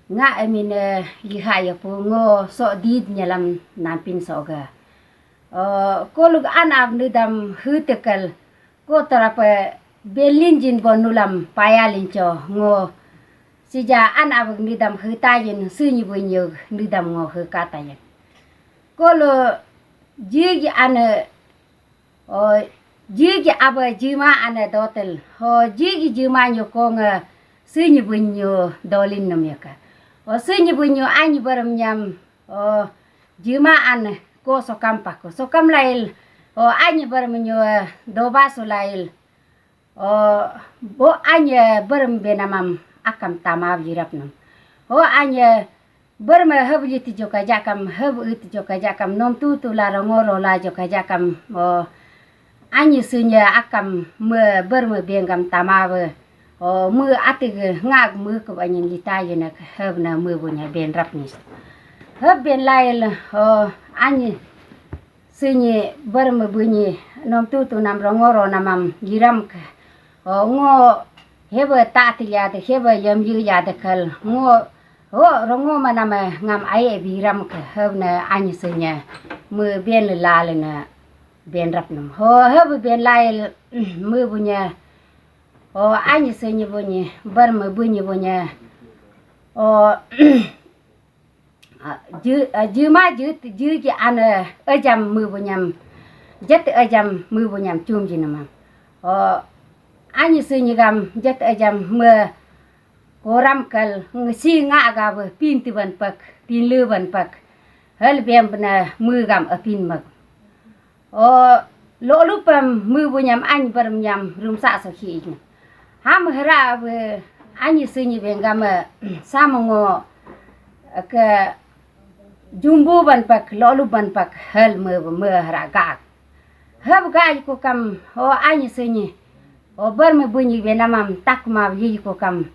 nga amin ihaya po ngo so did nyalam nampin soga ko lug anab nidam hutekal ko tarapa belinjin bonulam payalin cho ngo sija anab nidam hutayin sunyi bunyo nidam ngo hukatayin ko lo jigi ana jigi aba jima ana dotel ho jigi jima nyo ko nga sunyi bunyo dolin namyaka sunyi bunyo ani baram nyam jima ana ko sokam pako sokam lail ani baram nyo dobaso lail bo anya baram benamam akam tamav jirapnam anya berma hab yiti joka jakam hab yiti joka jakam nom tu la ngoro la joka jakam anyi sunya akam me berma bengam tamawe mu atig ngag mu ko anyin litaye nak hab na mu bunya ben rapnis hab ben lail anyi sunyi berma bunyi nom tu nam ngoro namam giram ka ngo heba tati ya de heba yam yu ya de kal ngo rongo manama ngam ai biram ka hebna anyi sunya mu ben lale na ben rapnum heb ben lail mu bunya anyi sunya bunya barma bunya bunya juma ju ana ajam mu bunyam jet ajam mu bunyam chum jinama anyi sunya gam jet ajam mu koram kal ngsi nga ga pin ti ban pak pin lu ban pak hal bem bna mu gam apin mak lo lupam mu bunyam an baram nyam rum sa sa khi ham hra anyi sunyi bengam samongo ka jumbu ban pak lo lu ban pak hal mu hra ga hab ga ko kam anyi sunyi bar mu bunyi benamam takma yi ko kam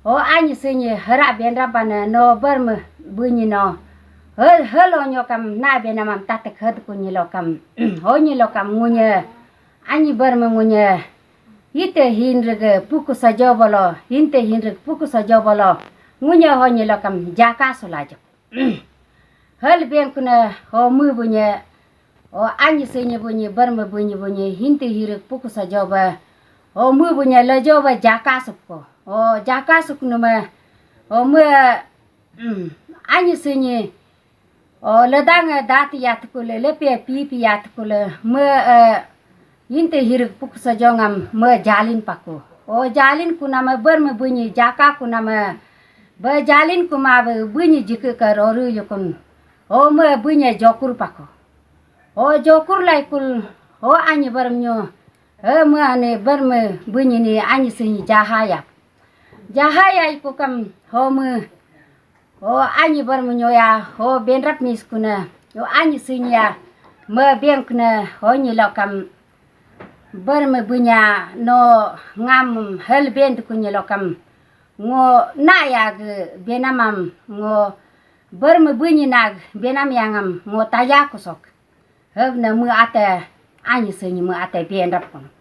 anyi sunyi hara ben rabana no berme bunyi no helo nyokam na benamam tatek had kunyi lokam honyi lokam ngunya anyi berme ngunya hite hinrege puku sajobolo hinte hinrege puku sajobolo ngunya honyi lokam jaka sulajo hel ben kuna mu bunya anyi sunyi bunyi berme bunyi hinte hirek puku sajoba mu bunya lajoba jaka supko jaka suknuma mu anyi sunyi ladang dati yatkule lepe pipi yatkule mu inte hirik puk sajongam mu jalin paku jalin kunama berme bunyi jaka kunama jalin kuma bunyi jike karoru yukun mu bunyi jokur paku jokur laikul anyi bermnyo mu ane berme bunyi ni anyi sunyi jahaya jahaya iku kam mu anyi bermenyo ya ben rap mis kuna anyi sunya me ben kuna nyi lokam berme bunya no ngam hel ben kunya lokam ngo na ya benamam ngo berme bunyi nag benam yangam ngo taya kusok hebna mu ate anyi sunya mu ate ben rap kun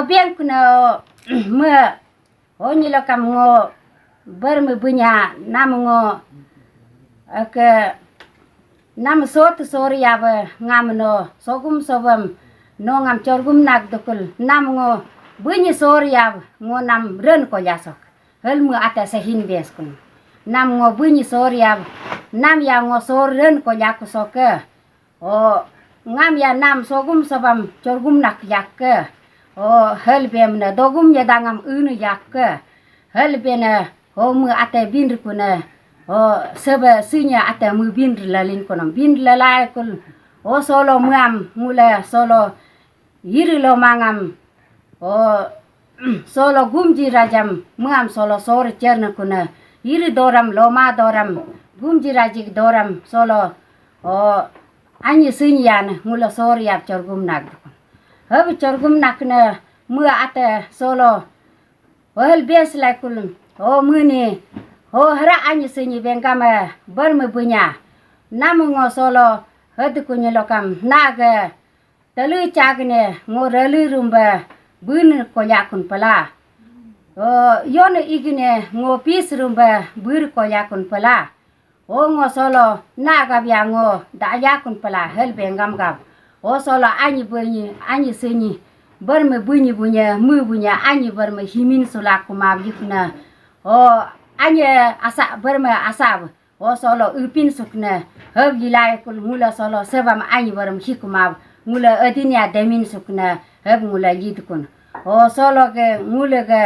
ben kuna me nyi lokam ngo berme bunya nam ngo nam sot sori aba ngam no sogum sobam no ngam chorgum nak dokul nam ngo bunyi sori ab ngo nam ren ko jasok hel mu ata sahin bes kun nam ngo bunyi sori ab nam ya ngo sor ren ko jakusok ngam ya nam sogum sobam chorgum nak yak hel bem na dogum ya dangam unu yak hel bena mu ata bin kuna seba sunya ata mu bin lalin konom bin lalai kul solo muam mula solo yiri lo mangam solo gumji rajam muam solo sor cerna kuna yiri doram loma doram gumji rajik doram solo anyi sunyan mula sor yap chorgum nak hab chorgum nak na mu ata solo hel bes laikul muni hara anyi sunyi bengama berme bunya namungo solo hadu kunya lokam naga telu cagne ngo relu rumba bun ko yakun pala yon igine ngo pis rumba bur ko yakun pala o ngo solo na ga bia ngo da yakun pala hel bengam gab o solo ani bunyi ani seni bar me bunyi bunya mu bunya ani bar me himin sula kuma yukna o ani asa bar me asa o solo upin sukna hab gilai kul mula solo sebam ani bar me hikuma mula adinya demin sukna hab mula yidkun o solo ke mula ke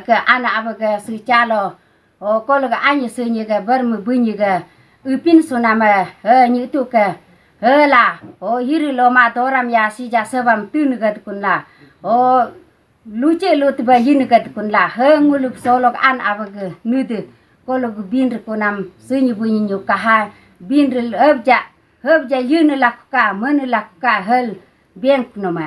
ke ana abaga su chalo o kol ga anyi su ni ga bar mu bunyi ga upin sunama ni tu ka la o hiri lo ma doram ya si ja sebam tun ga kun la o luce lut ba yin ga kun la nguluk solo an abaga nude kol gu bin ko nam su ni bunyi nyu ka ha bin habja yin la ka men la ka hel bien no ma